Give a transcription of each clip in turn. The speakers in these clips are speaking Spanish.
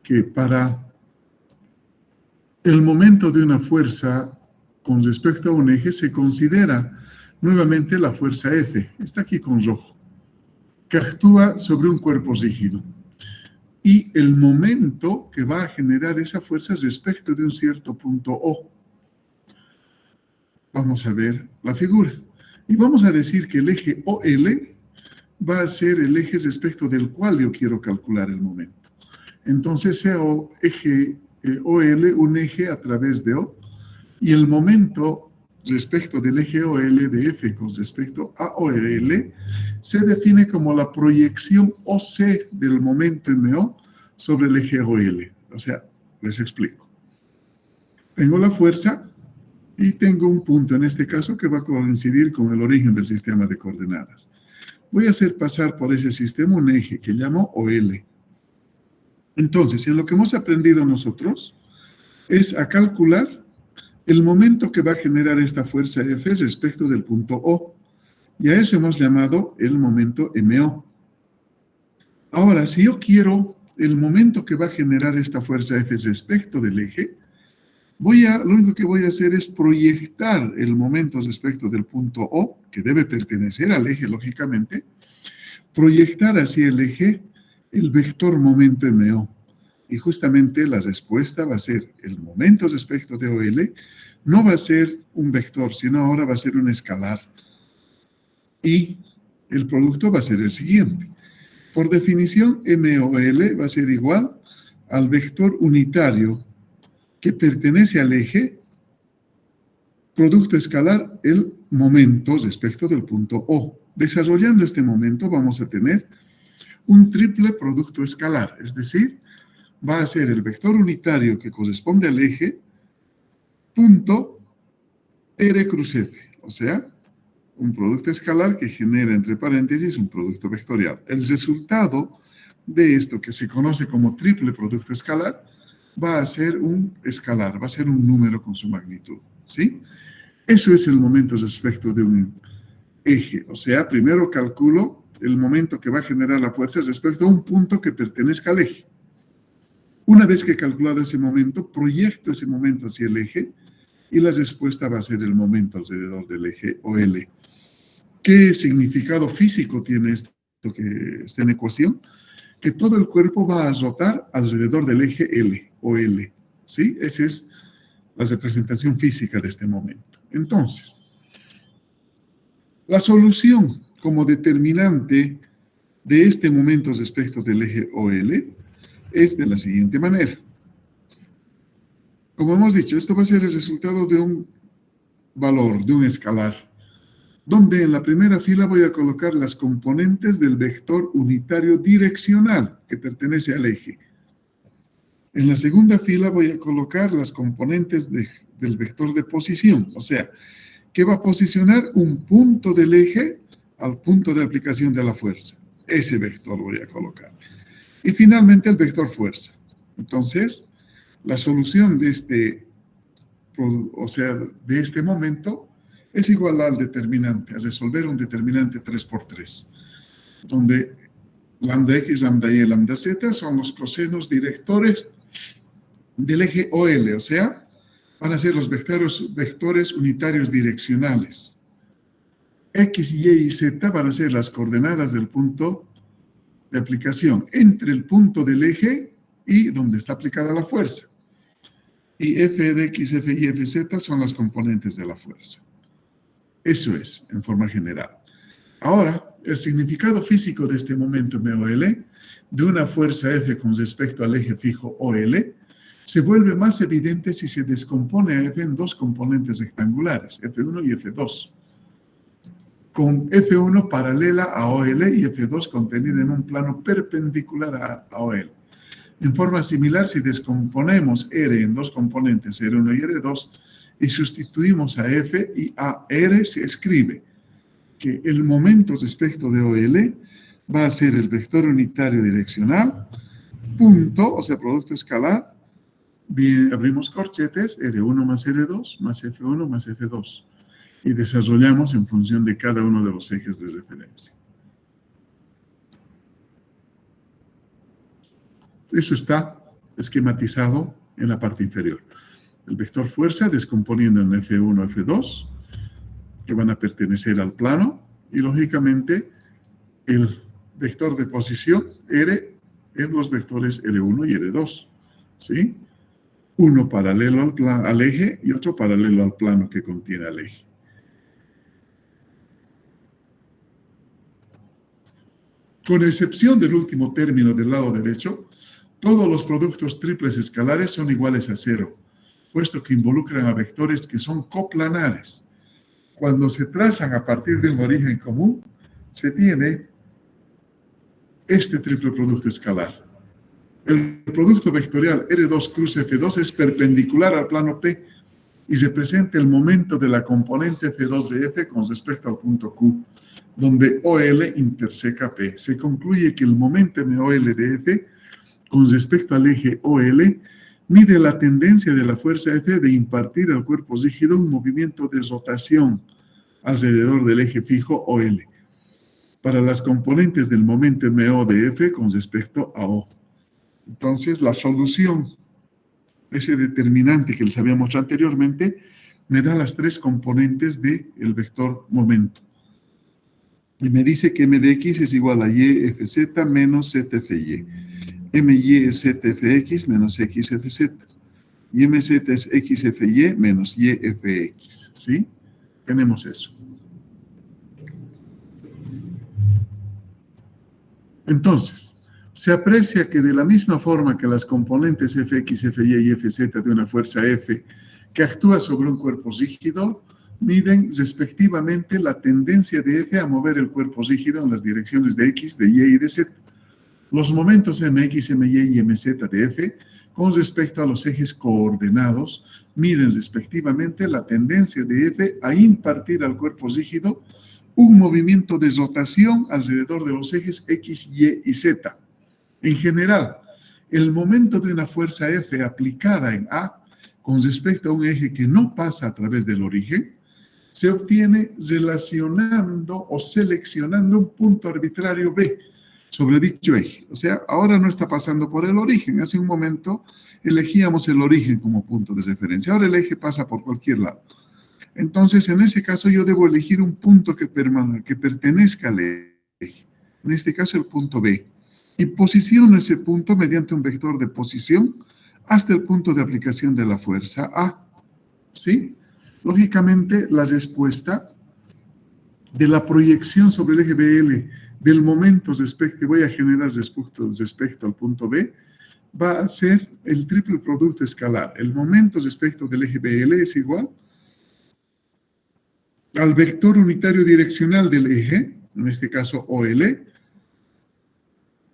que para el momento de una fuerza con respecto a un eje se considera nuevamente la fuerza F, está aquí con rojo, que actúa sobre un cuerpo rígido. Y el momento que va a generar esa fuerza respecto de un cierto punto O. Vamos a ver la figura. Y vamos a decir que el eje OL va a ser el eje respecto del cual yo quiero calcular el momento. Entonces sea eje OL un eje a través de O, y el momento respecto del eje OL de F con respecto a OL se define como la proyección OC del momento MO sobre el eje OL. O sea, les explico. Tengo la fuerza y tengo un punto, en este caso, que va a coincidir con el origen del sistema de coordenadas. Voy a hacer pasar por ese sistema un eje que llamo OL. Entonces, en lo que hemos aprendido nosotros es a calcular el momento que va a generar esta fuerza F respecto del punto O. Y a eso hemos llamado el momento MO. Ahora, si yo quiero el momento que va a generar esta fuerza F respecto del eje, lo único que voy a hacer es proyectar el momento respecto del punto O, que debe pertenecer al eje, lógicamente, proyectar hacia el eje el vector momento MO. Y justamente la respuesta va a ser el momento respecto de OL, no va a ser un vector, sino ahora va a ser un escalar. Y el producto va a ser el siguiente. Por definición, MOL va a ser igual al vector unitario que pertenece al eje, producto escalar, el momento respecto del punto O. Desarrollando este momento vamos a tener un triple producto escalar, es decir, va a ser el vector unitario que corresponde al eje, punto R cruz F, o sea, un producto escalar que genera entre paréntesis un producto vectorial. El resultado de esto, que se conoce como triple producto escalar, va a ser un escalar, va a ser un número con su magnitud, ¿sí? Eso es el momento respecto de un eje, o sea, primero calculo el momento que va a generar la fuerza respecto a un punto que pertenezca al eje. Una vez que he calculado ese momento, proyecto ese momento hacia el eje y la respuesta va a ser el momento alrededor del eje OL. ¿Qué significado físico tiene esto que está en ecuación? Que todo el cuerpo va a rotar alrededor del eje L o L, ¿sí? Esa es la representación física de este momento. Entonces, la solución como determinante de este momento respecto del eje OL es de la siguiente manera. Como hemos dicho, esto va a ser el resultado de un valor, de un escalar, donde en la primera fila voy a colocar las componentes del vector unitario direccional que pertenece al eje. En la segunda fila voy a colocar las componentes del vector de posición, o sea, que va a posicionar un punto del eje al punto de aplicación de la fuerza. Ese vector voy a colocar. Y finalmente el vector fuerza. Entonces, la solución de este momento es igual al determinante, a resolver un determinante 3×3, donde lambda x, lambda y, lambda z son los cosenos directores del eje OL, o sea, van a ser los vectores unitarios direccionales. X, Y y Z van a ser las coordenadas del punto de aplicación entre el punto del eje y donde está aplicada la fuerza. Y F de X, F y F, Z son las componentes de la fuerza. Eso es, en forma general. Ahora, el significado físico de este momento MOL, de una fuerza F con respecto al eje fijo OL, se vuelve más evidente si se descompone a F en dos componentes rectangulares, F1 y F2, con F1 paralela a OL y F2 contenida en un plano perpendicular a OL. En forma similar, si descomponemos R en dos componentes, R1 y R2, y sustituimos a F y a R, se escribe que el momento respecto de OL va a ser el vector unitario direccional, punto, o sea, producto escalar, bien, abrimos corchetes, R1 más R2 más F1 más F2, y desarrollamos en función de cada uno de los ejes de referencia. Eso está esquematizado en la parte inferior. El vector fuerza descomponiendo en F1, F2, que van a pertenecer al plano, y lógicamente el vector de posición R en los vectores R1 y R2, ¿sí? Uno paralelo al eje y otro paralelo al plano que contiene el eje. Con excepción del último término del lado derecho, todos los productos triples escalares son iguales a cero, puesto que involucran a vectores que son coplanares. Cuando se trazan a partir de un origen común, se tiene este triple producto escalar. El producto vectorial R2 cruz F2 es perpendicular al plano P y representa el momento de la componente F2 de F con respecto al punto Q, donde OL interseca P. Se concluye que el momento MOL de F con respecto al eje OL mide la tendencia de la fuerza F de impartir al cuerpo rígido un movimiento de rotación alrededor del eje fijo OL para las componentes del momento MO de F con respecto a O. Entonces, la solución, ese determinante que les había mostrado anteriormente, me da las tres componentes del vector momento. Y me dice que m de x es igual a y fz menos zfy. My es zfx menos xfz. Y mz es xfy menos yfx. ¿Sí? Tenemos eso. Entonces, se aprecia que de la misma forma que las componentes fx, fy y fz de una fuerza F que actúa sobre un cuerpo rígido, miden respectivamente la tendencia de F a mover el cuerpo rígido en las direcciones de X, de Y y de Z. Los momentos Mx, My y Mz de F, con respecto a los ejes coordenados, miden respectivamente la tendencia de F a impartir al cuerpo rígido un movimiento de rotación alrededor de los ejes X, Y y Z. En general, el momento de una fuerza F aplicada en A con respecto a un eje que no pasa a través del origen, se obtiene relacionando o seleccionando un punto arbitrario B sobre dicho eje. O sea, ahora no está pasando por el origen. Hace un momento elegíamos el origen como punto de referencia. Ahora el eje pasa por cualquier lado. Entonces, en ese caso, yo debo elegir un punto que pertenezca al eje. En este caso, el punto B. Y posiciono ese punto mediante un vector de posición hasta el punto de aplicación de la fuerza A. ¿Sí? Lógicamente, la respuesta de la proyección sobre el eje BL del momento que voy a generar respecto al punto B va a ser el triple producto escalar. El momento respecto del eje BL es igual al vector unitario direccional del eje, en este caso OL,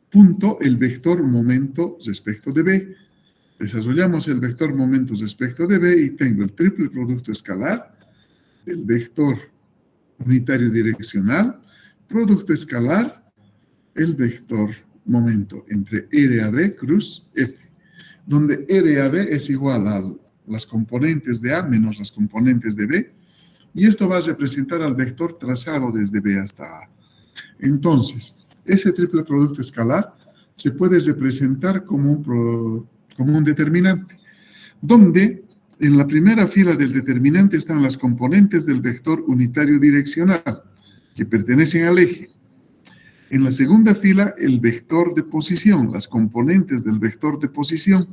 punto el vector momento respecto de B. Desarrollamos el vector momento respecto de B y tengo el triple producto escalar del vector unitario direccional, producto escalar, el vector momento entre R a B cruz F, donde R a B es igual a las componentes de A menos las componentes de B, y esto va a representar al vector trazado desde B hasta A. Entonces, ese triple producto escalar se puede representar como un determinante, donde en la primera fila del determinante están las componentes del vector unitario direccional, que pertenecen al eje. En la segunda fila, el vector de posición, las componentes del vector de posición,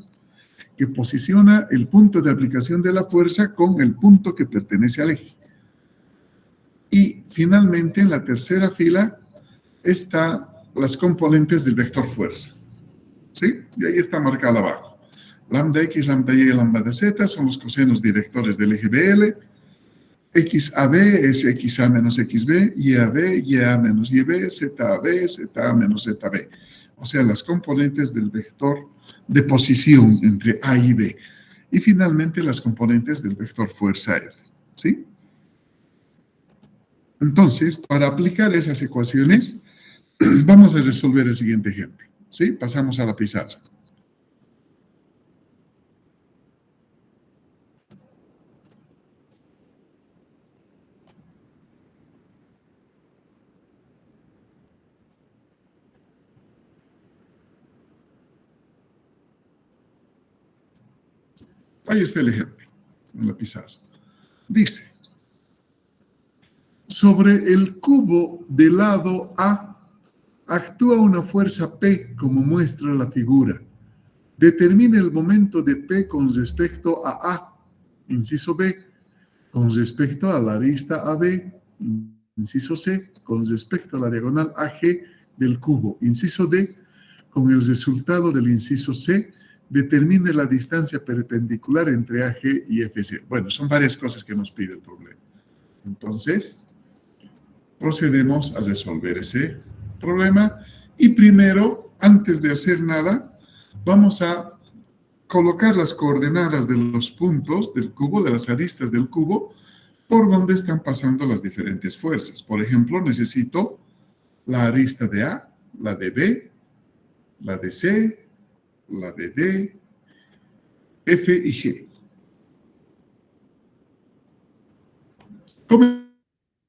que posiciona el punto de aplicación de la fuerza con el punto que pertenece al eje. Y finalmente, en la tercera fila, están las componentes del vector fuerza. ¿Sí? Y ahí está marcado abajo. Lambda X, lambda Y y lambda Z son los cosenos directores del eje BL. XAB es XA menos XB, YAB, YA menos YB, ZAB, ZA menos ZB. O sea, las componentes del vector de posición entre A y B. Y finalmente las componentes del vector fuerza F. ¿Sí? Entonces, para aplicar esas ecuaciones, vamos a resolver el siguiente ejemplo. ¿Sí? Pasamos a la pizarra. Ahí está el ejemplo en la pizarra. Dice, sobre el cubo del lado A actúa una fuerza P como muestra la figura. Determine el momento de P con respecto a A, inciso B, con respecto a la arista AB, inciso C, con respecto a la diagonal AG del cubo, inciso D, con el resultado del inciso C, determine la distancia perpendicular entre AG y FC. Bueno, son varias cosas que nos pide el problema. Entonces, procedemos a resolver ese problema y primero, antes de hacer nada, vamos a colocar las coordenadas de los puntos del cubo, de las aristas del cubo, por donde están pasando las diferentes fuerzas. Por ejemplo, necesito la arista de A, la de B, la de C, la de D, F y G.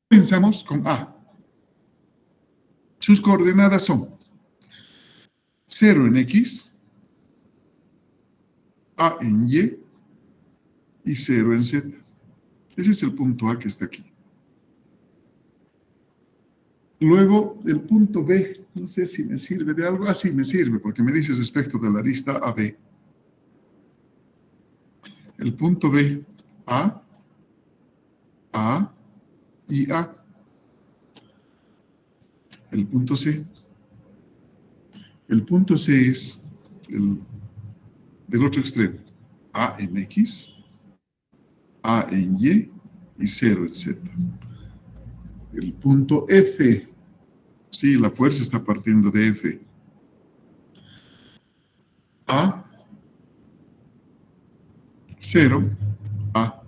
Comenzamos con A. Sus coordenadas son 0 en X, A en y 0 en Z. Ese es el punto A que está aquí. Luego, el punto B, no sé si me sirve de algo. Ah, sí, me sirve, porque me dice respecto de la arista AB. El punto B, A y A. El punto C. El punto C es del otro extremo. A en X, A en y 0 en Z. El punto F. Sí, la fuerza está partiendo de F. A, 0, A.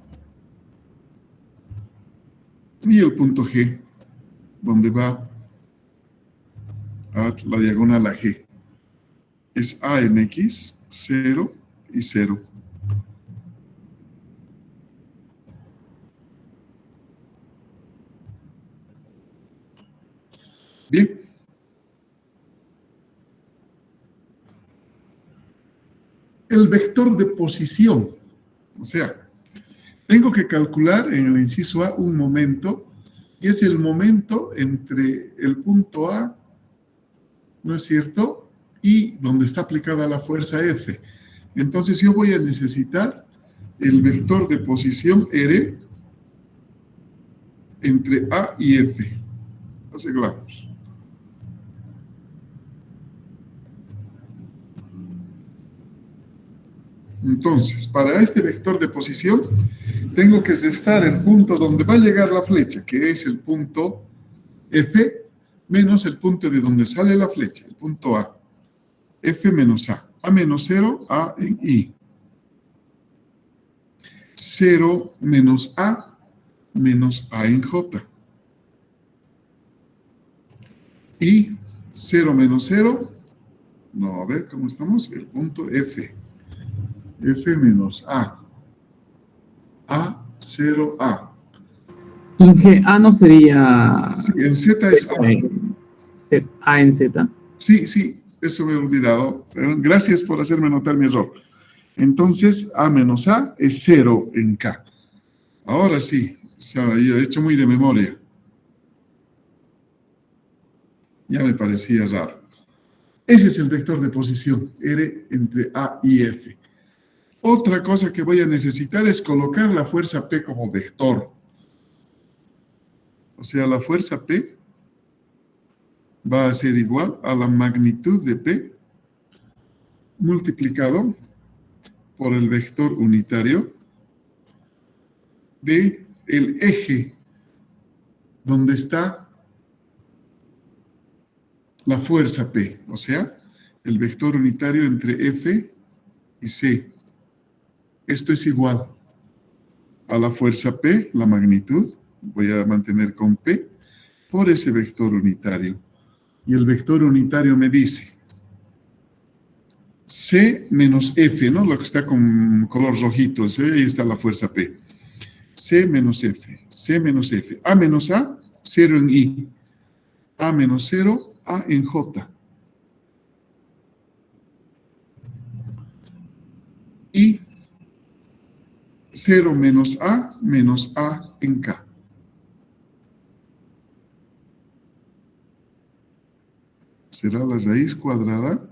Y el punto G, donde va a la diagonal a G. Es A en X, 0 y 0. Bien. El vector de posición. O sea, tengo que calcular en el inciso A un momento, y es el momento entre el punto A, ¿no es cierto?, y donde está aplicada la fuerza F. Entonces yo voy a necesitar el vector de posición R entre A y F. Arreglamos. Entonces, para este vector de posición, tengo que restar el punto donde va a llegar la flecha, que es el punto F, menos el punto de donde sale la flecha, el punto A. F menos A. A menos 0, A en I. 0 menos A en J. Y 0 menos 0, no, a ver cómo estamos, el punto F. F menos A. A, 0A. Inge, A no sería... Sí, el Z es A. A en Z. Sí, eso me he olvidado. Pero gracias por hacerme notar mi error. Entonces, A menos A es 0 en K. Ahora sí, yo he hecho muy de memoria. Ya me parecía raro. Ese es el vector de posición, R entre A y F. Otra cosa que voy a necesitar es colocar la fuerza P como vector. O sea, la fuerza P va a ser igual a la magnitud de P multiplicado por el vector unitario de el eje donde está la fuerza P, o sea, el vector unitario entre F y C. Esto es igual a la fuerza P, la magnitud, voy a mantener con P, por ese vector unitario. Y el vector unitario me dice C menos F, ¿no? Lo que está con color rojito, ¿sí? Ahí está la fuerza P. C menos F, C menos F. A menos A, 0 en I. A menos 0, A en J. Y 0 menos A en K. Será la raíz cuadrada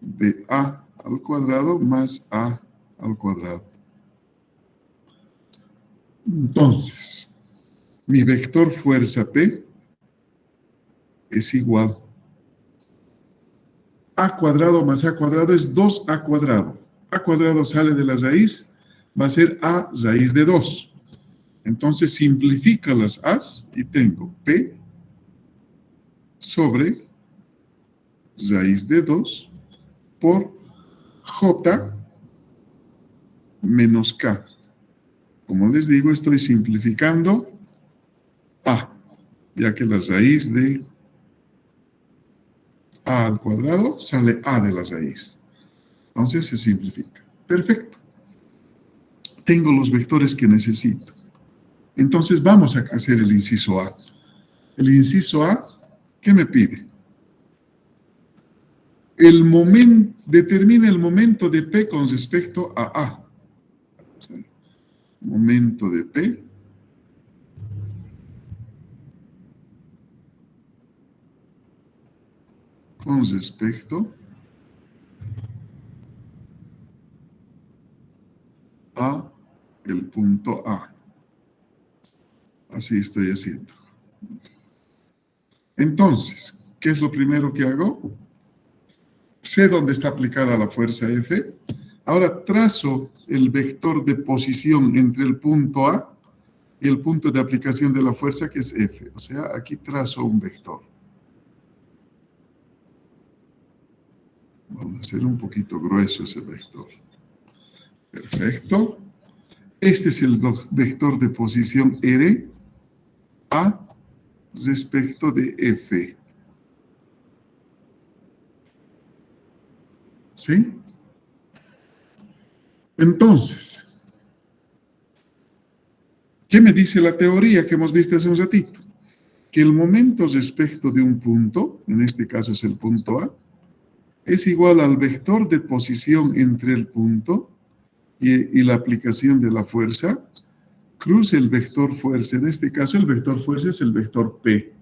de A al cuadrado más A al cuadrado. Entonces, mi vector fuerza P es igual. A cuadrado más A cuadrado es 2A cuadrado. A cuadrado sale de la raíz, va a ser A raíz de 2. Entonces simplifica las A's y tengo P sobre raíz de 2 por J menos K. Como les digo, estoy simplificando A, ya que la raíz de A al cuadrado sale A de la raíz. Entonces se simplifica. Perfecto. Tengo los vectores que necesito. Entonces vamos a hacer el inciso A. El inciso A, ¿qué me pide? Determina el momento de P con respecto a A. Momento de P con respecto a el punto A. Así estoy haciendo. Entonces, ¿qué es lo primero que hago? Sé dónde está aplicada la fuerza F. Ahora trazo el vector de posición entre el punto A y el punto de aplicación de la fuerza, que es F. O sea, aquí trazo un vector. Vamos a hacer un poquito grueso ese vector. Perfecto. Este es el vector de posición R A respecto de F. ¿Sí? Entonces, ¿qué me dice la teoría que hemos visto hace un ratito? Que el momento respecto de un punto, en este caso es el punto A, es igual al vector de posición entre el punto y la aplicación de la fuerza, cruce el vector fuerza. En este caso, el vector fuerza es el vector P.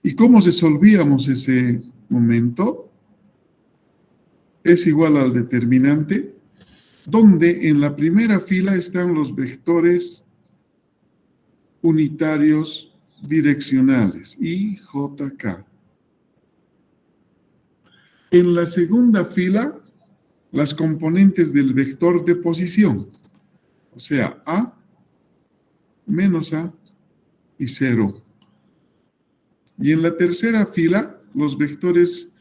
¿Y cómo resolvíamos ese momento? Es igual al determinante, donde en la primera fila están los vectores unitarios direccionales, I, J, K. En la segunda fila, las componentes del vector de posición, o sea, A, menos A y 0. Y en la tercera fila, los vectores,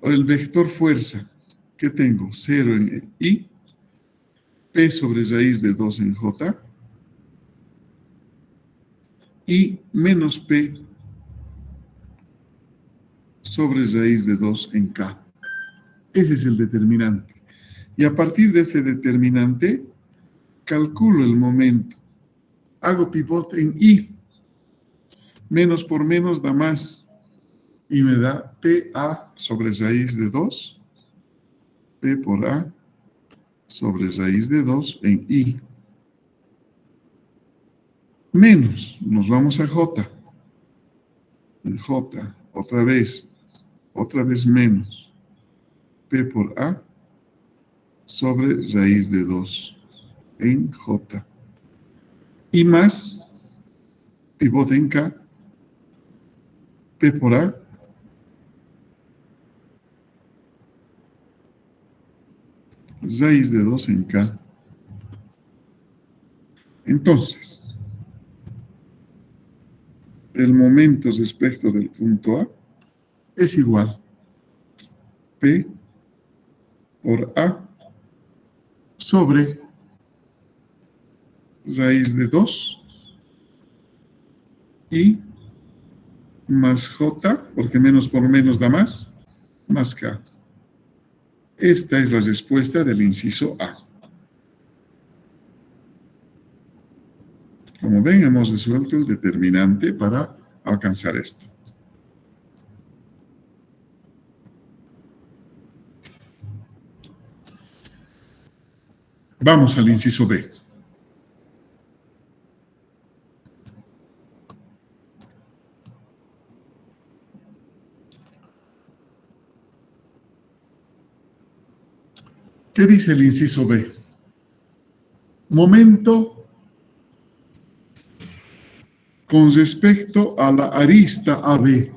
el vector fuerza, que tengo 0 en I, P sobre raíz de 2 en J, y menos P sobre raíz de 2 en K. Ese es el determinante. Y a partir de ese determinante, calculo el momento. Hago pivot en I. Menos por menos da más. Y me da PA sobre raíz de 2. P por A sobre raíz de 2 en I. Menos. Nos vamos a J. En J. Otra vez menos. P por A sobre raíz de 2 en J. Y más pivot en K, P por A, raíz de 2 en K. Entonces, el momento respecto del punto A es igual P por A sobre raíz de 2 y más J, porque menos por menos da más K. Esta es la respuesta del inciso A. Como ven, hemos resuelto el determinante para alcanzar esto. Vamos al inciso B. ¿Qué dice el inciso B? Momento con respecto a la arista AB.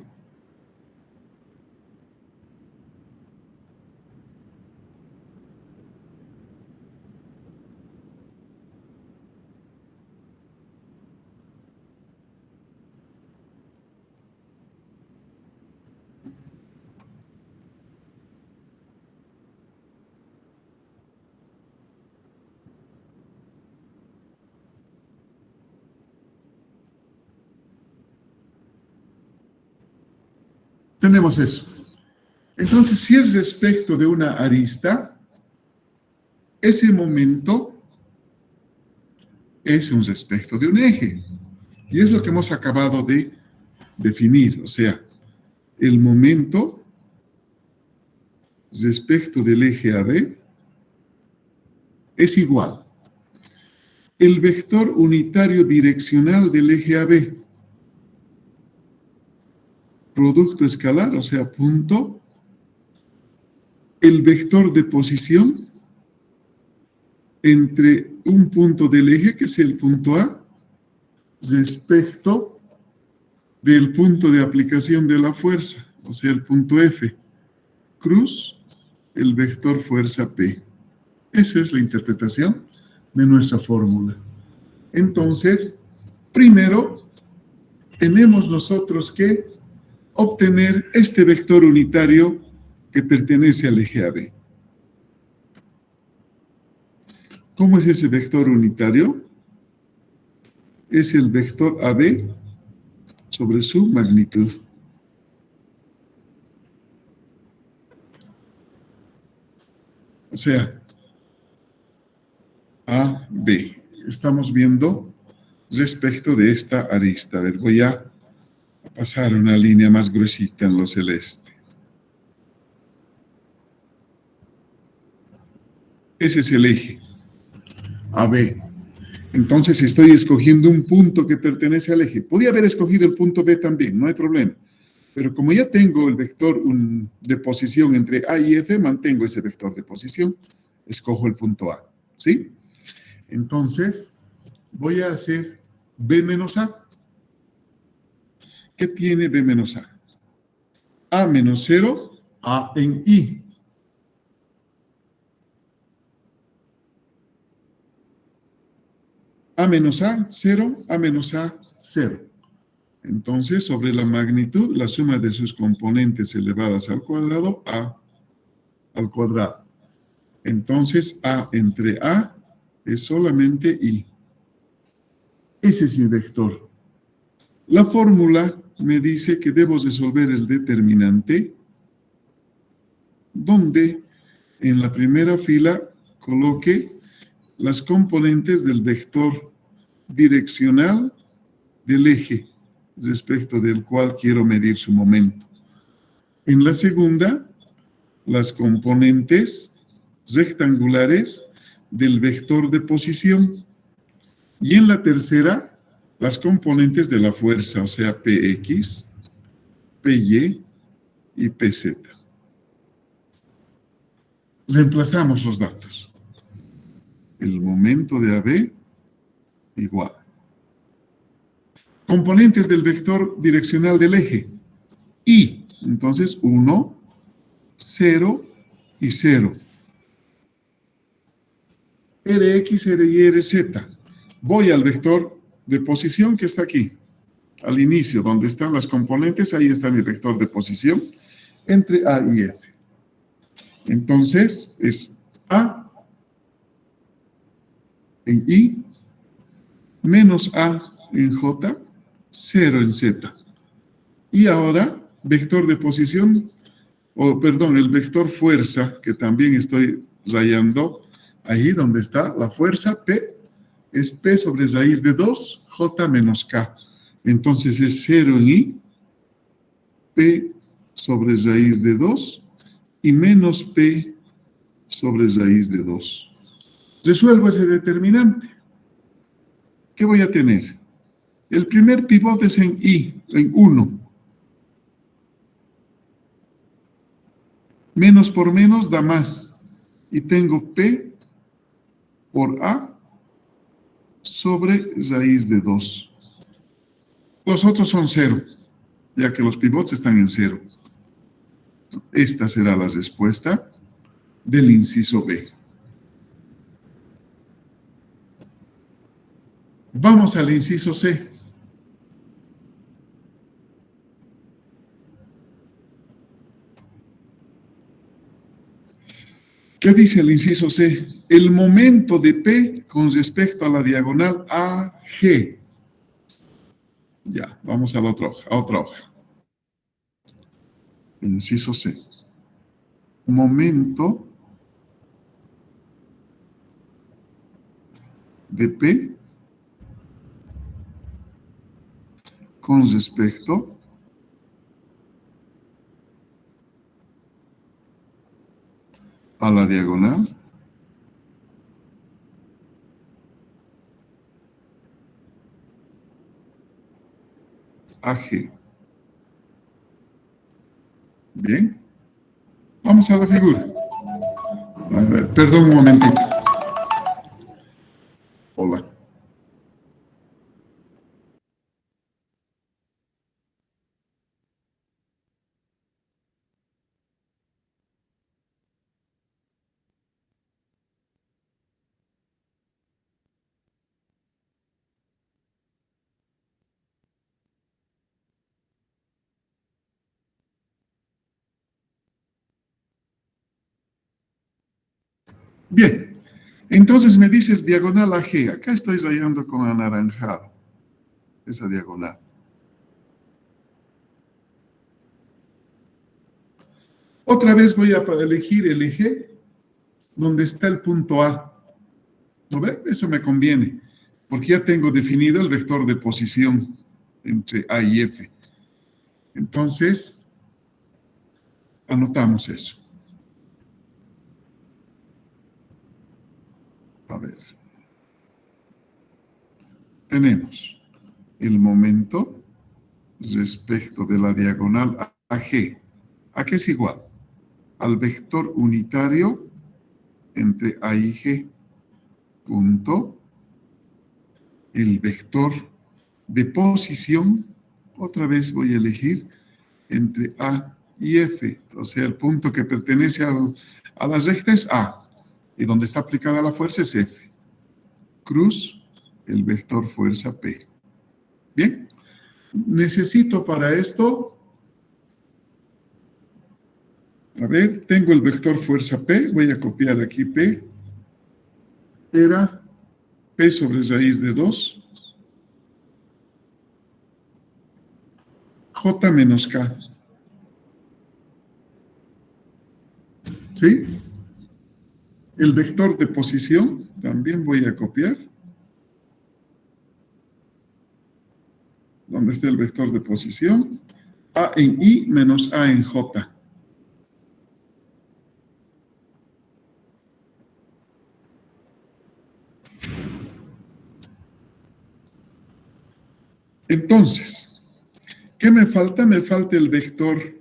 Tenemos eso. Entonces, si es respecto de una arista, ese momento es un respecto de un eje. Y es lo que hemos acabado de definir. O sea, el momento respecto del eje AB es igual. El vector unitario direccional del eje AB. Producto escalar, o sea, punto. El vector de posición entre un punto del eje, que es el punto A, respecto del punto de aplicación de la fuerza, o sea, el punto F, cruz el vector fuerza P. Esa es la interpretación de nuestra fórmula. Entonces, primero, tenemos nosotros que obtener este vector unitario que pertenece al eje AB. ¿Cómo es ese vector unitario? Es el vector AB sobre su magnitud. O sea, AB. Estamos viendo respecto de esta arista. A ver, voy a pasar una línea más gruesita en lo celeste. Ese es el eje AB. Entonces estoy escogiendo un punto que pertenece al eje. Podría haber escogido el punto B también, no hay problema. Pero como ya tengo el vector de posición entre A y F, mantengo ese vector de posición, escojo el punto A, ¿sí? Entonces, voy a hacer B menos A. ¿Qué tiene B menos A? A menos 0, A en I. A menos A, 0, A menos A, 0. Entonces, sobre la magnitud, la suma de sus componentes elevadas al cuadrado, A al cuadrado. Entonces, A entre A es solamente I. Ese es mi vector. La fórmula me dice que debo resolver el determinante, donde en la primera fila coloque las componentes del vector direccional del eje, respecto del cual quiero medir su momento. En la segunda, las componentes rectangulares del vector de posición. Y en la tercera, las componentes de la fuerza, o sea, Px, Py y Pz. Reemplazamos los datos. El momento de AB igual. Componentes del vector direccional del eje. Y, entonces, 1, 0 y 0. Rx, Ry, Rz. Voy al vector de posición que está aquí. Al inicio, donde están las componentes, ahí está mi vector de posición entre A y F. Entonces, es A en I menos A en J, 0 en Z. Y ahora, vector de posición, el vector fuerza, que también estoy rayando, ahí donde está la fuerza, P, es P sobre raíz de 2, J menos K. Entonces es 0 en I, P sobre raíz de 2 y menos P sobre raíz de 2. Resuelvo ese determinante. ¿Qué voy a tener? El primer pivote es en I, en 1. Menos por menos da más. Y tengo P por A sobre raíz de 2. Los otros son 0, ya que los pivots están en 0. Esta será la respuesta del inciso B. Vamos al inciso C. ¿Qué dice el inciso C? El momento de P con respecto a la diagonal AG. Ya, vamos a la otra hoja, a otra hoja. Inciso C. Momento de P con respecto a la diagonal AG. Bien. Vamos a la figura. A ver, perdón un momentito. Hola. Bien. Entonces me dices diagonal AG. Acá estoy rayando con anaranjado esa diagonal. Otra vez voy a elegir el eje donde está el punto A. ¿No ve? Eso me conviene, porque ya tengo definido el vector de posición entre A y F. Entonces, anotamos eso. A ver. Tenemos el momento respecto de la diagonal AG. ¿A qué es igual? Al vector unitario entre A y G. Punto. El vector de posición. Otra vez voy a elegir entre A y F. O sea, el punto que pertenece a la recta es A. Y donde está aplicada la fuerza es F. Cruz el vector fuerza P. Bien. Necesito para esto, a ver, tengo el vector fuerza P, voy a copiar aquí P, era P sobre raíz de 2, J menos K. ¿Sí? El vector de posición también voy a copiar. ¿Dónde está el vector de posición? A en I menos A en J. Entonces, ¿qué me falta? Me falta el vector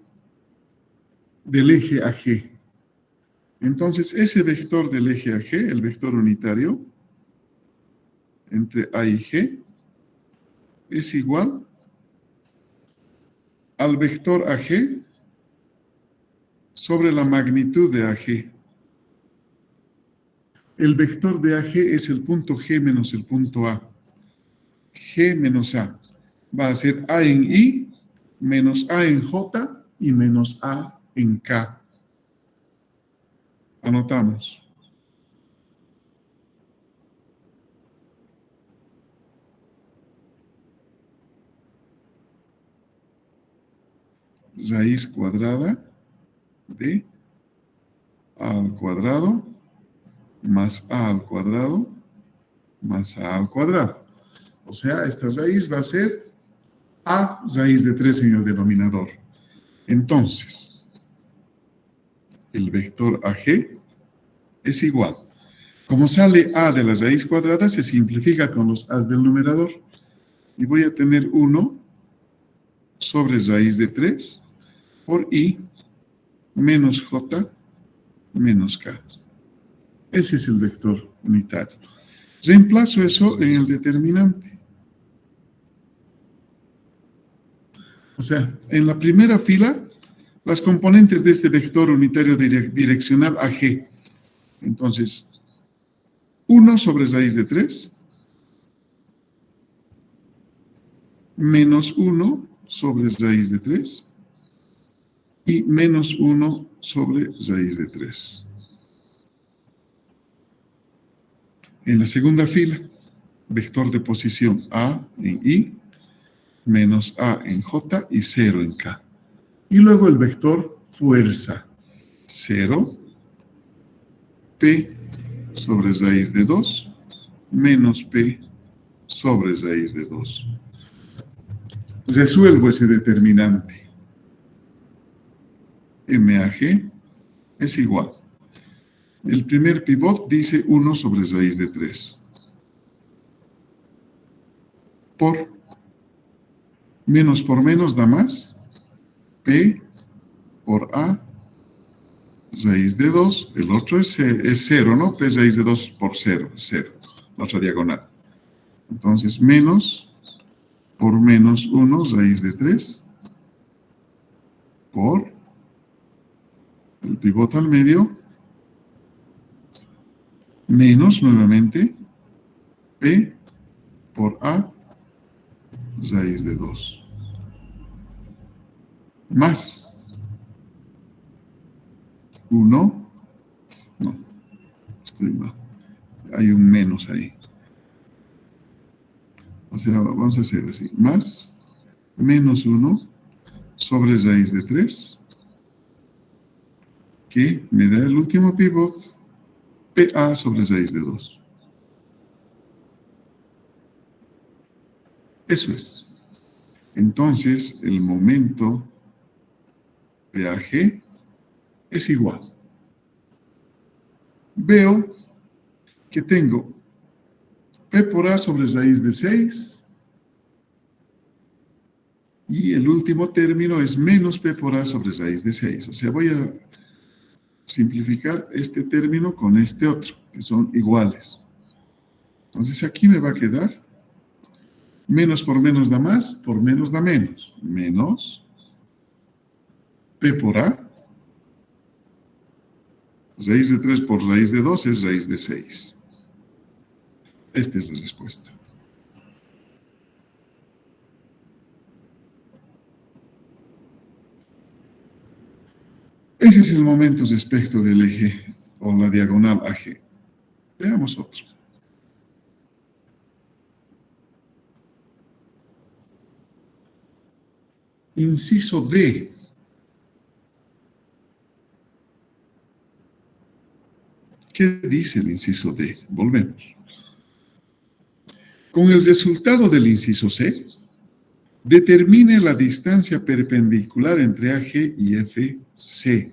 del eje AG. Entonces, ese vector del eje AG, el vector unitario, entre A y G, es igual al vector AG sobre la magnitud de AG. El vector de AG es el punto G menos el punto A. G menos A. Va a ser A en I, menos A en J y menos A en K. Anotamos. Raíz cuadrada de A al cuadrado más A al cuadrado más A al cuadrado. O sea, esta raíz va a ser A raíz de 3 en el denominador. Entonces, el vector AG es igual. Como sale a de la raíz cuadrada, se simplifica con los a's del numerador. Y voy a tener 1 sobre raíz de 3 por i menos j menos k. Ese es el vector unitario. Reemplazo eso en el determinante. O sea, en la primera fila, las componentes de este vector unitario direccional AG. Entonces, 1 sobre raíz de 3 menos 1 sobre raíz de 3 y menos 1 sobre raíz de 3. En la segunda fila, vector de posición A en I, menos A en J y 0 en K. Y luego el vector fuerza, 0, P sobre raíz de 2, menos P sobre raíz de 2. Resuelvo ese determinante. MAG es igual. El primer pivot dice 1 sobre raíz de 3. Por menos da más. P por A raíz de 2. El otro es 0, ¿no? P raíz de 2 por 0. 0. La otra diagonal. Entonces, menos por menos 1 raíz de 3 por el pivote al medio menos nuevamente P por A raíz de 2 más 1, no, estoy mal, hay un menos ahí. O sea, vamos a hacer así, más menos 1 sobre raíz de 3, que me da el último pivot, PA sobre raíz de 2. Eso es. Entonces, el momento de AG es igual. Veo que tengo P por A sobre raíz de 6 y el último término es menos P por A sobre raíz de 6. O sea, voy a simplificar este término con este otro, que son iguales. Entonces, aquí me va a quedar menos por menos da más, por menos da menos. Menos P por A. Raíz de 3 por raíz de 2 es raíz de 6. Esta es la respuesta. Ese es el momento respecto del eje o la diagonal AG. Veamos otro. Inciso D. ¿Qué dice el inciso D? Volvemos. Con el resultado del inciso C, determine la distancia perpendicular entre AG y FC.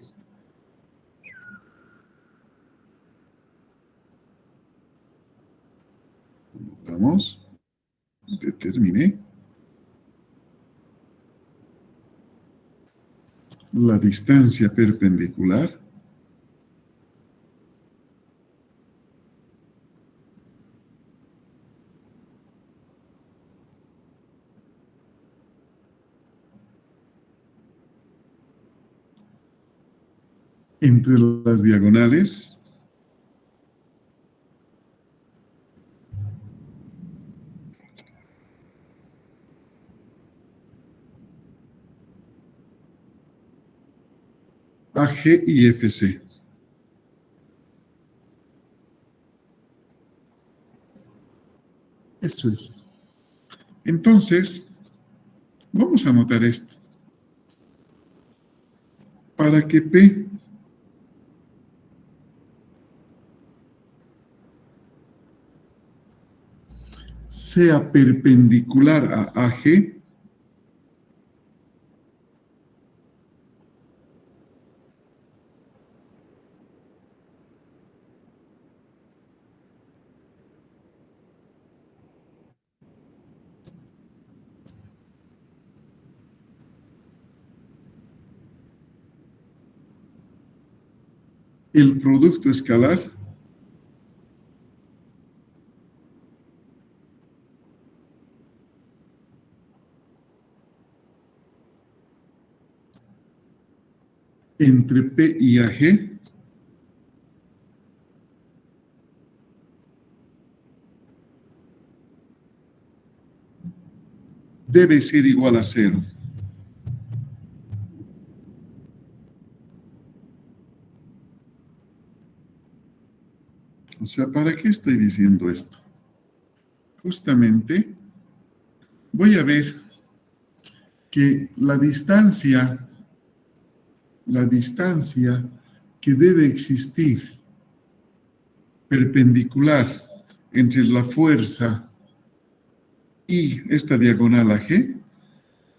Vamos. Determine la distancia perpendicular entre las diagonales AG y FC. Eso es. Entonces, vamos a anotar esto. Para que P sea perpendicular a AG, el producto escalar entre P y AG debe ser igual a 0. O sea, ¿para qué estoy diciendo esto? Justamente voy a ver que la distancia que debe existir perpendicular entre la fuerza y esta diagonal AG,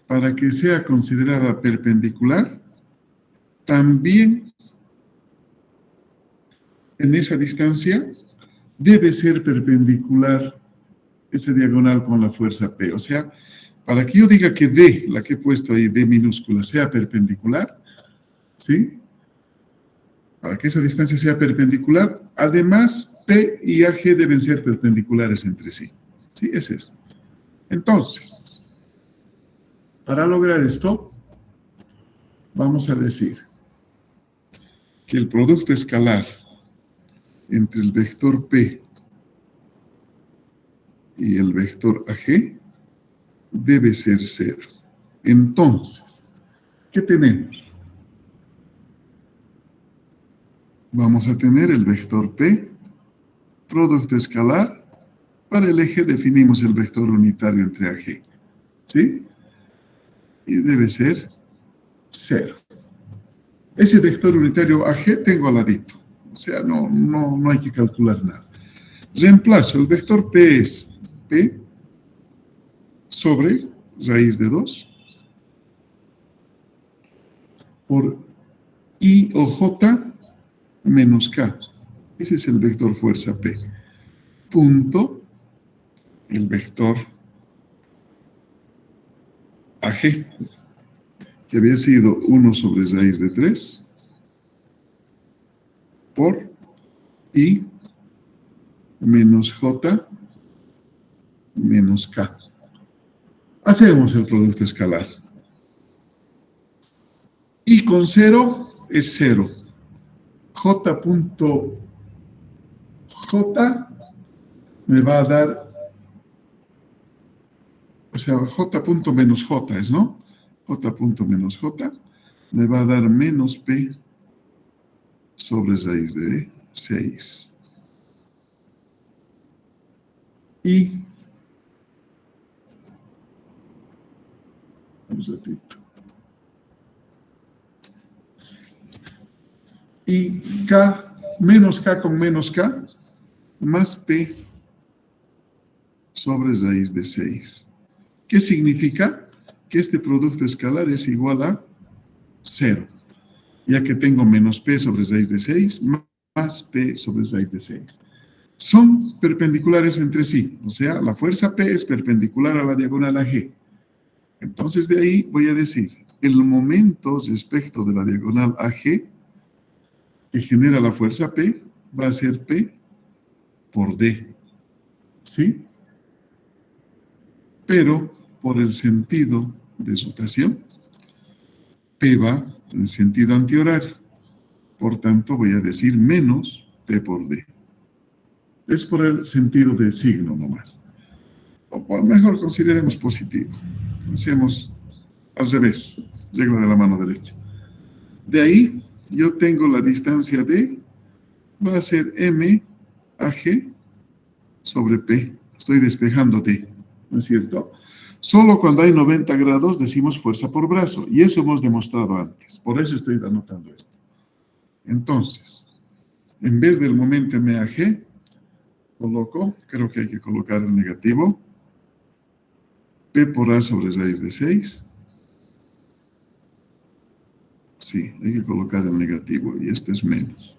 para que sea considerada perpendicular, también en esa distancia debe ser perpendicular esa diagonal con la fuerza P. O sea, para que yo diga que D, la que he puesto ahí, D minúscula, sea perpendicular, ¿sí? Para que esa distancia sea perpendicular, además, P y AG deben ser perpendiculares entre sí. ¿Sí? Es eso. Entonces, para lograr esto, vamos a decir que el producto escalar entre el vector P y el vector AG debe ser 0. Entonces, ¿qué tenemos? Vamos a tener el vector P, producto escalar. Para el eje definimos el vector unitario entre AG. ¿Sí? Y debe ser 0. Ese vector unitario AG tengo al ladito. O sea, no hay que calcular nada. Reemplazo, el vector P es P sobre raíz de 2 por I o J menos K. Ese es el vector fuerza P. Punto, el vector AG, que había sido 1 sobre raíz de 3 por I menos J menos K. Hacemos el producto escalar. I con 0 es 0. J punto J me va a dar, o sea, J punto menos J es, ¿no? J punto menos J me va a dar menos P sobre raíz de 6. Y un ratito. Y K, menos K con menos K, más P sobre raíz de 6. ¿Qué significa? Que este producto escalar es igual a 0, ya que tengo menos P sobre raíz de 6 más P sobre raíz de 6. Son perpendiculares entre sí, o sea, la fuerza P es perpendicular a la diagonal AG. Entonces, de ahí voy a decir, el momento respecto de la diagonal AG que genera la fuerza P va a ser P por D, ¿sí? Pero por el sentido de rotación, P va en sentido antihorario. Por tanto, voy a decir menos P por D. Es por el sentido de signo nomás. O mejor consideremos positivo. Hacemos al revés, regla de la mano derecha. De ahí, yo tengo la distancia D, va a ser M AG sobre P. Estoy despejando D, ¿no es cierto? Solo cuando hay 90 grados decimos fuerza por brazo, y eso hemos demostrado antes. Por eso estoy anotando esto. Entonces, en vez del momento MAG, coloco, creo que hay que colocar el negativo, P por A sobre raíz de 6. Sí, hay que colocar el negativo, y esto es menos.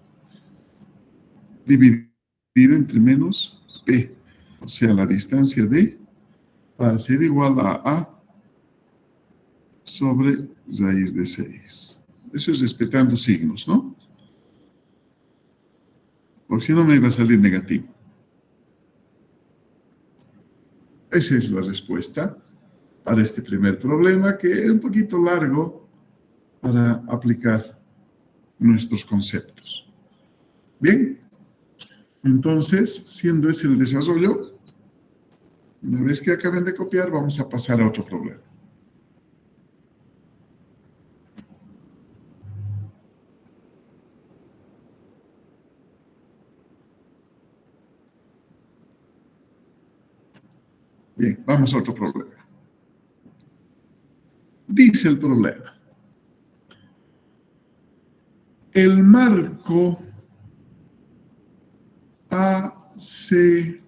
Dividido entre menos P, o sea, la distancia D va a ser igual a A sobre raíz de 6. Eso es respetando signos, ¿no? porque si no me iba a salir negativo. Esa es la respuesta para este primer problema, que es un poquito largo para aplicar nuestros conceptos. Bien, entonces, siendo ese el desarrollo, una vez que acaben de copiar, vamos a pasar a otro problema. Bien, vamos a otro problema. Dice el problema: el marco ACD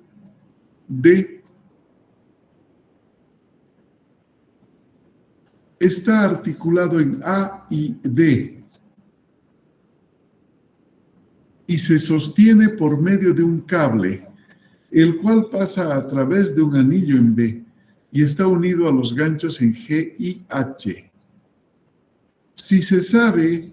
está articulado en A y D y se sostiene por medio de un cable, el cual pasa a través de un anillo en B y está unido a los ganchos en G y H. Si se sabe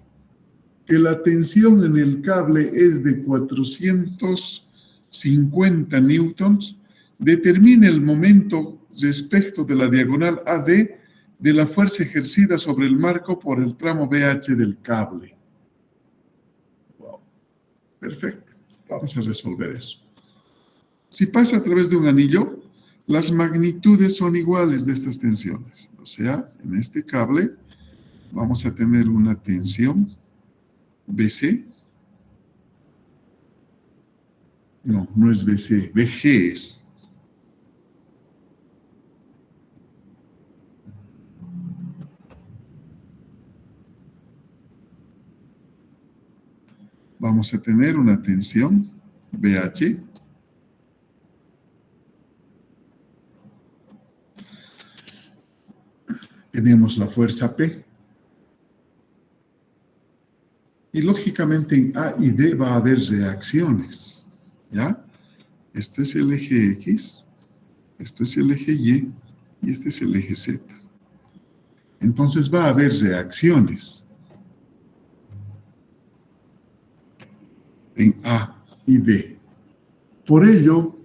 que la tensión en el cable es de 450 newtons, determine el momento respecto de la diagonal AD de la fuerza ejercida sobre el marco por el tramo BH del cable. Wow. Perfecto. Vamos a resolver eso. Si pasa a través de un anillo, las magnitudes son iguales de estas tensiones. O sea, en este cable vamos a tener una tensión BC. No, no es BC, BG es. Vamos a tener una tensión BH. Tenemos la fuerza P. Y lógicamente en A y D va a haber reacciones, ¿ya? Esto es el eje X, esto es el eje Y y este es el eje Z. Entonces va a haber reacciones en A y D. Por ello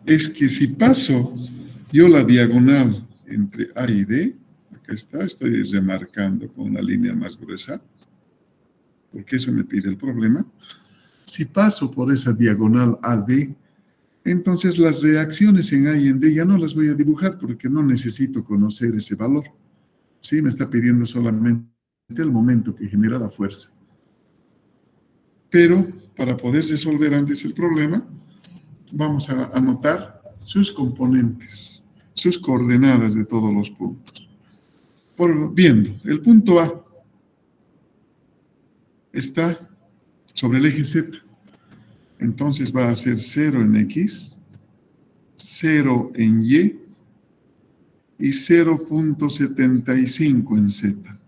es que si paso yo la diagonal entre A y D, acá está, estoy remarcando con una línea más gruesa, porque eso me pide el problema. Si paso por esa diagonal AD, entonces las reacciones en A y en D ya no las voy a dibujar porque no necesito conocer ese valor. Sí, me está pidiendo solamente el momento que genera la fuerza. Pero para poder resolver antes el problema, vamos a anotar sus componentes, sus coordenadas de todos los puntos. Viendo, el punto A está sobre el eje Z. Entonces va a ser 0 en X, 0 en Y y 0.75 en Z.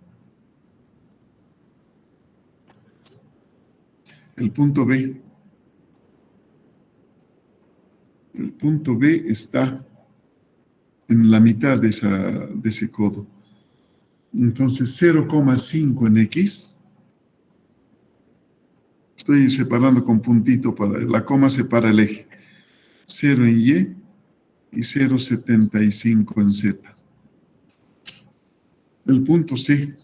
El punto B. El punto B está en la mitad de ese codo. Entonces 0,5 en X. Estoy separando con puntito, la coma separa el eje. 0 en Y y 0,75 en Z. El punto C,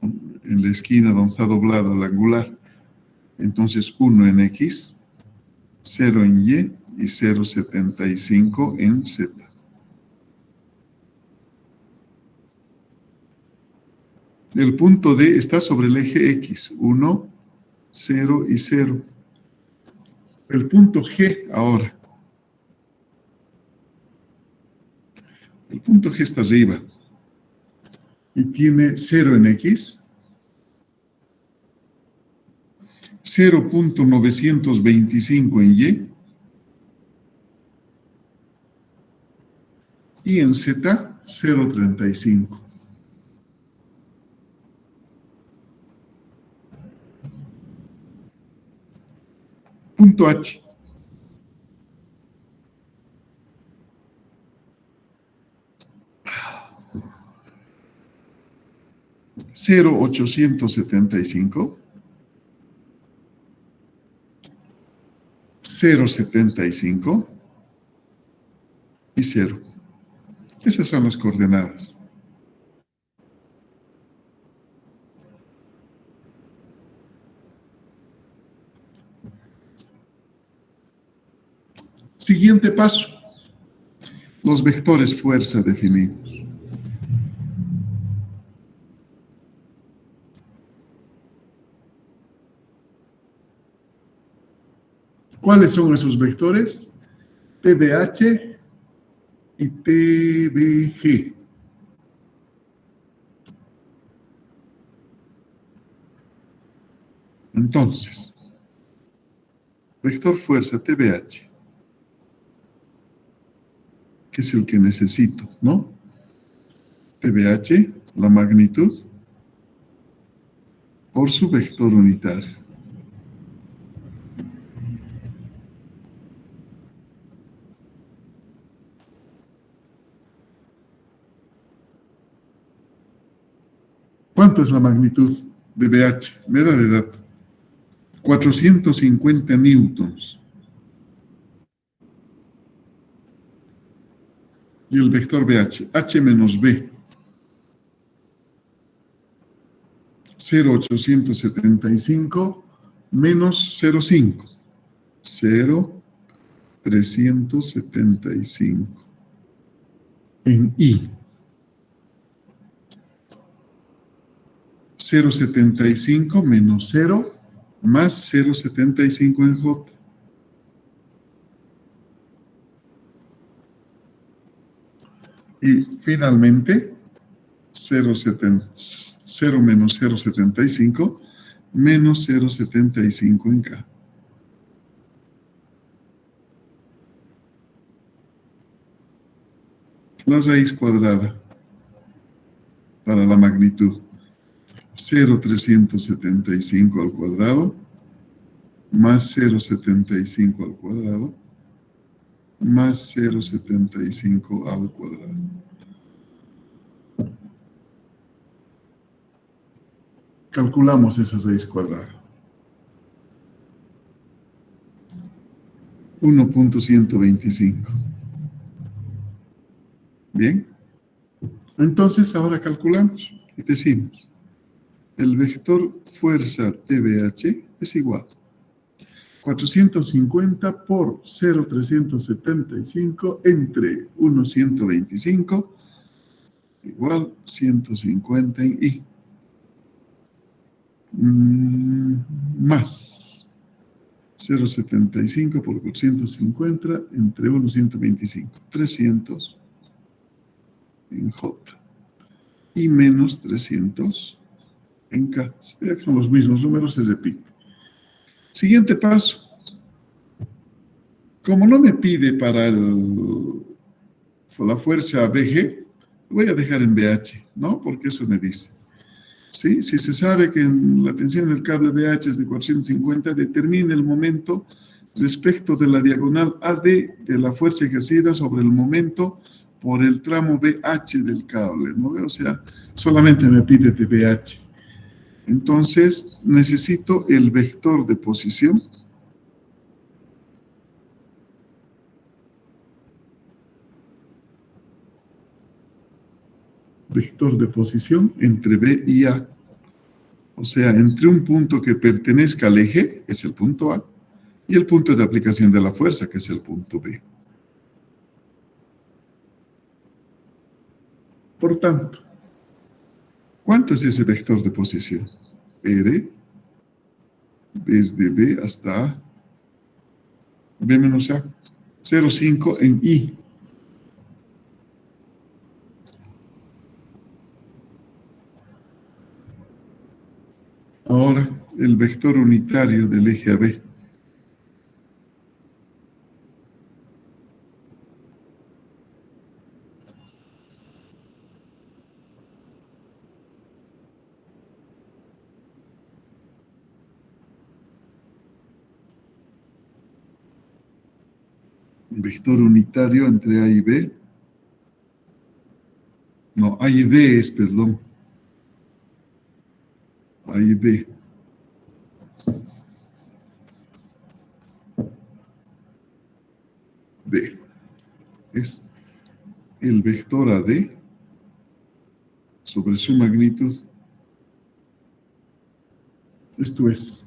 en la esquina donde está doblado el angular. Entonces 1 en X, 0 en Y y 0,75 en Z. El punto D está sobre el eje X, 1, 0 y 0. El punto G ahora. El punto G está arriba y tiene 0 en X, 0.925 en Y y en Z 0.35. Punto H. $0.875 0,75 y 0. Esas son las coordenadas. Siguiente paso. Los vectores fuerza definidos. ¿Cuáles son esos vectores? TBH y TBG. Entonces, vector fuerza TBH, que es el que necesito, ¿no? TBH, la magnitud, por su vector unitario. ¿Cuánto es la magnitud de BH? Me da de dato. 450 newtons. Y el vector BH, H menos B. 0,875 menos 0,5. 0,375. En I. 0,75 menos 0 más 0,75 en J. Y finalmente, 0 menos 0,75 menos 0,75 en K. La raíz cuadrada para la magnitud. 0,375 al cuadrado más 0,75 al cuadrado más 0,75 al cuadrado. Calculamos esa raíz cuadrada. 1,125. Bien. Entonces ahora calculamos y decimos, el vector fuerza TBH es igual 450 por 0,375 entre 1,125 igual 150 en I. Más 0,75 por 450 entre 1,125, 300 en J. Y menos 300 en K. Si vean que son los mismos números, se repite. Siguiente paso. Como no me pide para la fuerza BG, voy a dejar en BH, ¿no? Porque eso me dice. ¿Sí? Si se sabe que la tensión del cable BH es de 450, determine el momento respecto de la diagonal AD de la fuerza ejercida sobre el momento por el tramo BH del cable, ¿no? O sea, solamente me pide de BH. Entonces, necesito el vector de posición. Vector de posición entre B y A. O sea, entre un punto que pertenezca al eje, que es el punto A, y el punto de aplicación de la fuerza, que es el punto B. Por tanto, ¿cuánto es ese vector de posición? R, desde B hasta A, B menos A, 0,5 en I. Ahora, el vector unitario del eje AB. Vector unitario entre A y B. No, A y D es, perdón. A y D. D. Es el vector AD sobre su magnitud. Esto es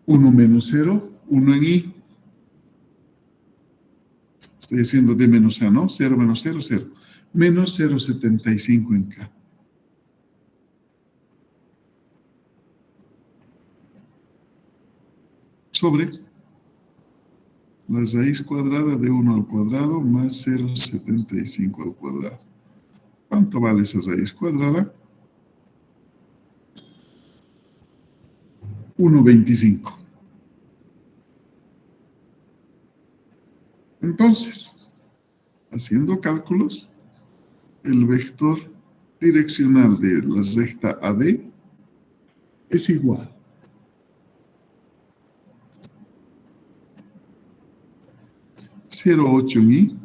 1 menos 0, 1 en I. Estoy haciendo D menos A, ¿no? 0 menos 0, 0. Menos 0,75 en K. Sobre la raíz cuadrada de 1 al cuadrado más 0,75 al cuadrado. ¿Cuánto vale esa raíz cuadrada? 1,25. Entonces, haciendo cálculos, el vector direccional de la recta AD es igual a 0,8 en I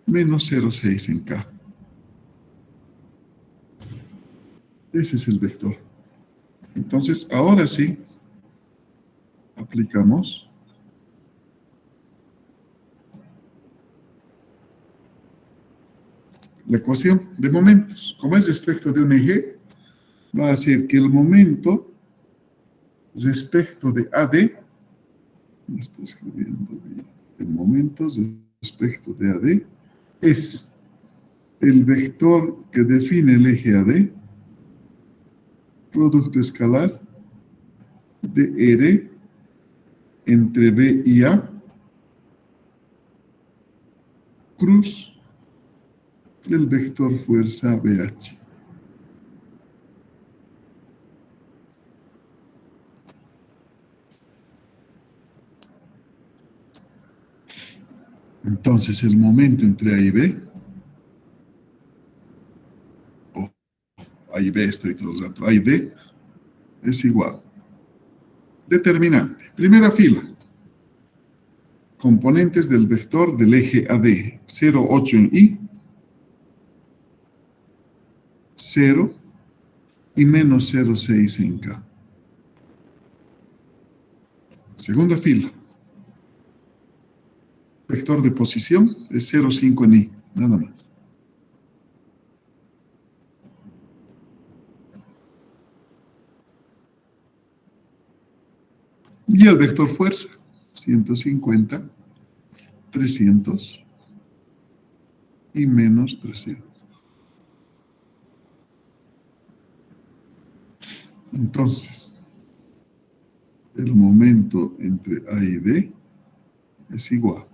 menos 0,6 en K. Ese es el vector. Entonces, ahora sí, aplicamos la ecuación de momentos. Como es respecto de un eje, va a ser que el momento respecto de AD, me está escribiendo bien, el momento respecto de AD es el vector que define el eje AD, producto escalar de R entre B y A, cruz el vector fuerza BH. Entonces, el momento entre A y B, o A y B estoy todo el rato, A y D, es igual. Determinante. Primera fila. Componentes del vector del eje AD. 0,8 en I, 0 y menos 0,6 en K. Segunda fila. Vector de posición es 0,5 en I, nada más. Y el vector fuerza, 150, 300 y menos 300. Entonces, el momento entre A y D es igual.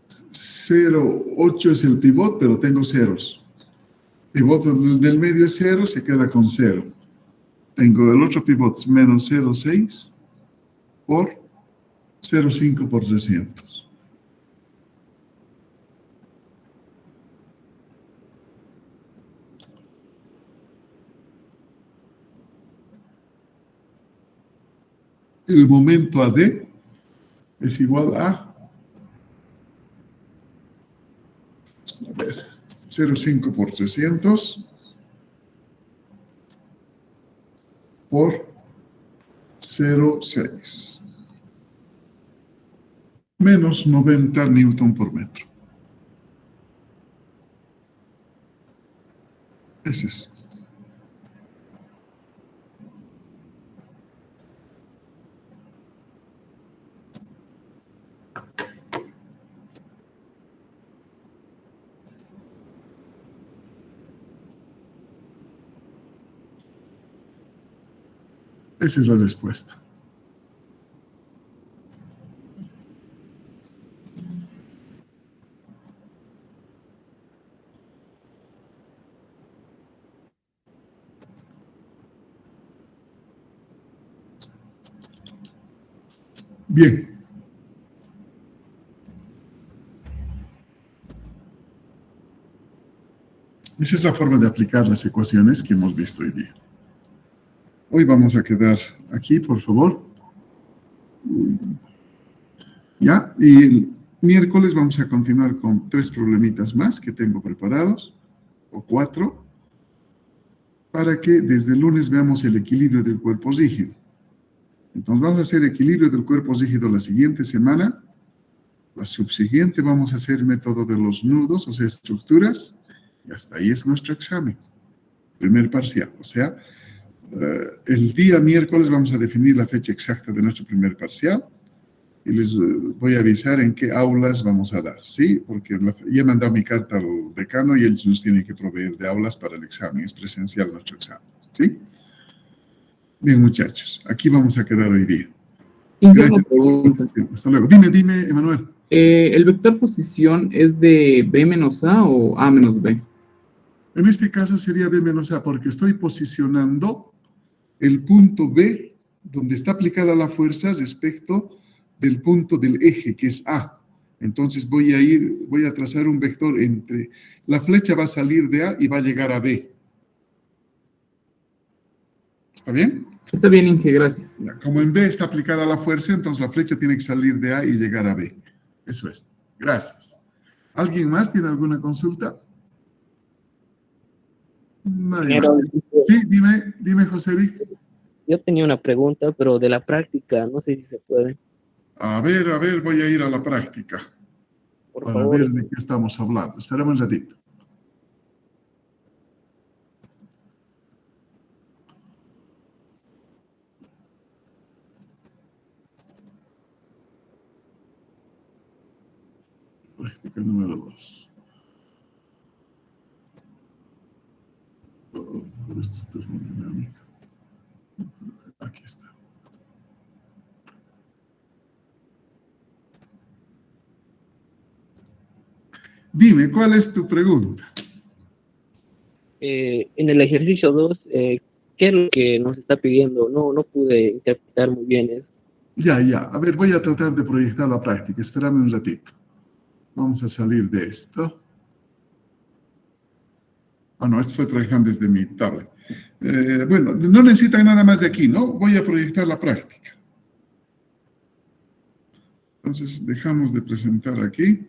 0,8 es el pivot, pero tengo ceros. Pivot del medio es 0, se queda con 0. Tengo el otro pivot menos 0,6 por 0,5 por 300. El momento AD es igual a ver, 0,5 por 300 por 0,6 menos 90 newton por metro. Ese es. Esa es la respuesta. Bien. Esa es la forma de aplicar las ecuaciones que hemos visto hoy día. Hoy vamos a quedar aquí, por favor. Ya, y el miércoles vamos a continuar con 3 problemitas más que tengo preparados, o 4, para que desde el lunes veamos el equilibrio del cuerpo rígido. Entonces vamos a hacer equilibrio del cuerpo rígido la siguiente semana. La subsiguiente vamos a hacer método de los nudos, o sea, estructuras. Y hasta ahí es nuestro examen. Primer parcial. O sea, el día miércoles vamos a definir la fecha exacta de nuestro primer parcial. Y les voy a avisar en qué aulas vamos a dar, ¿sí? Porque ya he mandado mi carta al decano y ellos nos tienen que proveer de aulas para el examen. Es presencial nuestro examen, ¿sí? Bien, muchachos, aquí vamos a quedar hoy día. Inge, una pregunta. Sí, hasta luego. Dime, Emanuel. ¿El vector posición es de B menos A o A menos B? En este caso sería B menos A, porque estoy posicionando el punto B, donde está aplicada la fuerza respecto del punto del eje, que es A. Entonces voy a trazar un vector entre, la flecha va a salir de A y va a llegar a B. ¿Está bien? Está bien, Inge, gracias. Como en B está aplicada la fuerza, entonces la flecha tiene que salir de A y llegar a B. Eso es. Gracias. ¿Alguien más tiene alguna consulta? Nadie más. Sí, dime, José Vic. Yo tenía una pregunta, pero de la práctica, no sé si se puede. A ver, voy a ir a la práctica. Por para favor. ver de qué estamos hablando. Espérame un ratito. Práctica número 2. Pero esto es termodinámica. Aquí está. Dime, ¿cuál es tu pregunta? En el ejercicio 2, ¿qué es lo que nos está pidiendo? No pude interpretar muy bien eso. Ya. A ver, voy a tratar de proyectar la práctica. Espérame un ratito. Vamos a salir de esto. No, esto estoy proyectando desde mi tablet. Bueno, no necesitan nada más de aquí, ¿no? Voy a proyectar la práctica. Entonces, dejamos de presentar aquí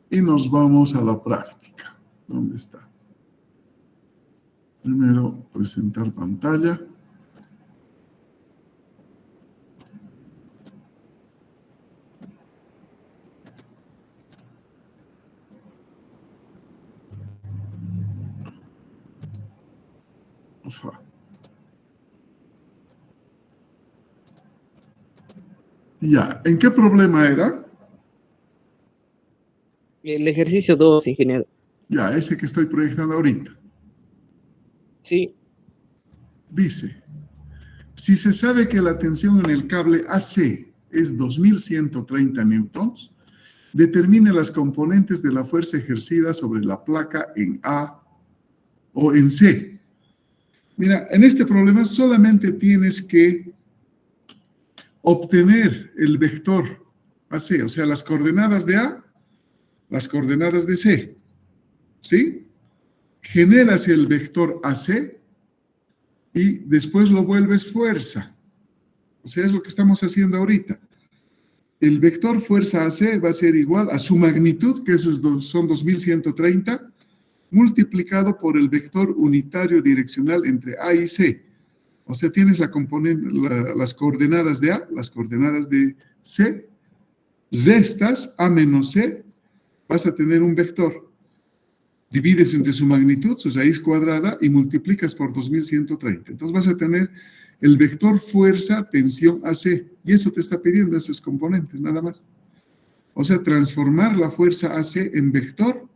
y nos vamos a la práctica. ¿Dónde está? Primero, presentar pantalla. Ufa. Ya, ¿en qué problema era? El ejercicio 2, ingeniero. Ya, ese que estoy proyectando ahorita. Sí. Dice, si se sabe que la tensión en el cable AC es 2130 newtons, determine las componentes de la fuerza ejercida sobre la placa en A o en C. Mira, en este problema solamente tienes que obtener el vector AC, o sea, las coordenadas de A, las coordenadas de C, ¿sí? Generas el vector AC y después lo vuelves fuerza. O sea, es lo que estamos haciendo ahorita. El vector fuerza AC va a ser igual a su magnitud, que esos son 2130, multiplicado por el vector unitario direccional entre A y C. O sea, tienes las coordenadas de A, las coordenadas de C, restas A menos C, vas a tener un vector. Divides entre su magnitud, su raíz cuadrada, y multiplicas por 2130. Entonces vas a tener el vector fuerza, tensión AC, y eso te está pidiendo esos componentes, nada más. O sea, transformar la fuerza AC en vector,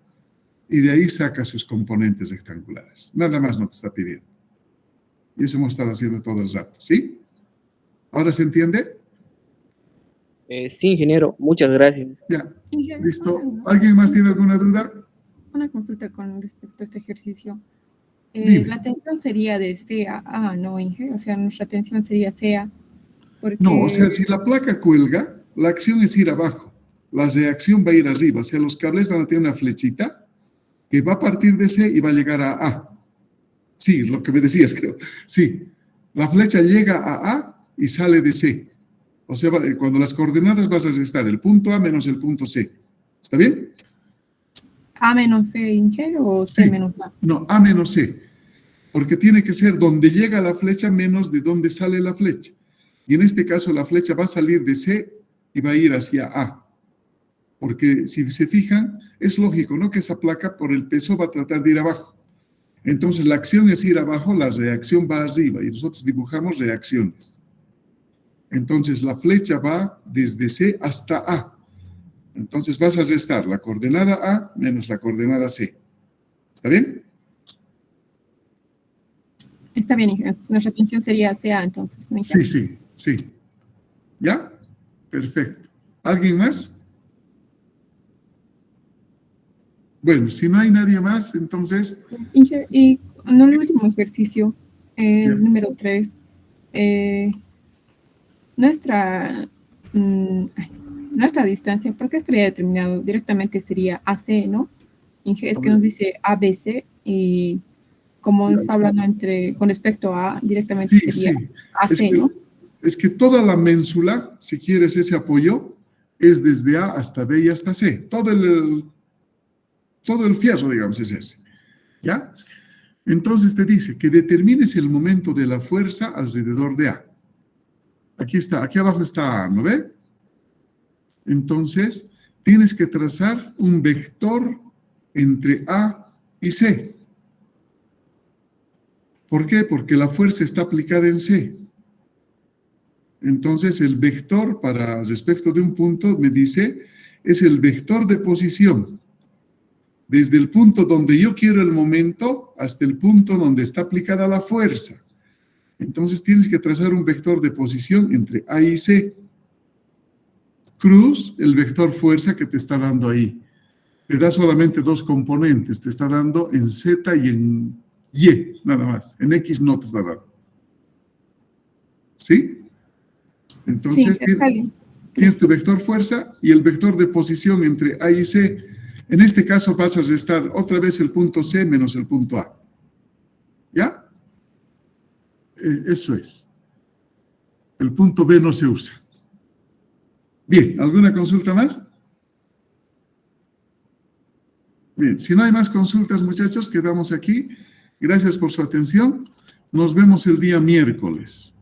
y de ahí saca sus componentes rectangulares. Nada más no te está pidiendo. Y eso hemos estado haciendo todo el rato, ¿sí? ¿Ahora se entiende? Sí, ingeniero, muchas gracias. Ya, listo. ¿Alguien más tiene alguna duda? Una consulta con respecto a este ejercicio. Dime. La tensión sería de C a A, ¿no, Inge? O sea, nuestra tensión sería CA. Porque... No, o sea, si la placa cuelga, la acción es ir abajo. La reacción va a ir arriba. O sea, los cables van a tener una flechita que va a partir de C y va a llegar a A. Sí, lo que me decías, creo. Sí, la flecha llega a A y sale de C. O sea, cuando las coordenadas vas a restar el punto A menos el punto C. ¿Está bien? ¿A menos C, Inge, o C menos A? No, A menos C. Porque tiene que ser donde llega la flecha menos de donde sale la flecha. Y en este caso la flecha va a salir de C y va a ir hacia A. Porque si se fijan, es lógico, ¿no? Que esa placa por el peso va a tratar de ir abajo. Entonces la acción es ir abajo, la reacción va arriba y nosotros dibujamos reacciones. Entonces la flecha va desde C hasta A. Entonces vas a restar la coordenada A menos la coordenada C. ¿Está bien? Está bien, Inge. Nuestra tensión sería CA, entonces. ¿No, Inge? Sí. ¿Ya? Perfecto. ¿Alguien más? Bueno, si no hay nadie más, entonces... Inge, y en el último ejercicio, el Ya. número 3, nuestra distancia, ¿por qué estaría determinado? Directamente sería AC, ¿no? Inge, es que nos dice ABC y como Ya. está hablando con respecto a, directamente sería AC, ¿no? Es que toda la ménsula, si quieres ese apoyo, es desde A hasta B y hasta C. Todo el fierro, digamos, es ese. ¿Ya? Entonces te dice que determines el momento de la fuerza alrededor de A. Aquí está, aquí abajo está A, ¿no ve? Entonces, tienes que trazar un vector entre A y C. ¿Por qué? Porque la fuerza está aplicada en C. Entonces, el vector para respecto de un punto, me dice, es el vector de posición. Desde el punto donde yo quiero el momento hasta el punto donde está aplicada la fuerza. Entonces, tienes que trazar un vector de posición entre A y C. Cruz, el vector fuerza que te está dando ahí. Te da solamente dos componentes. Te está dando en Z y en Y, nada más. En X no te está dando. ¿Sí? Entonces, Sí, está bien. tienes tu vector fuerza y el vector de posición entre A y C. En este caso vas a restar otra vez el punto C menos el punto A. ¿Ya? Eso es. El punto B no se usa. Bien, ¿alguna consulta más? Bien, si no hay más consultas, muchachos, quedamos aquí. Gracias por su atención. Nos vemos el día miércoles.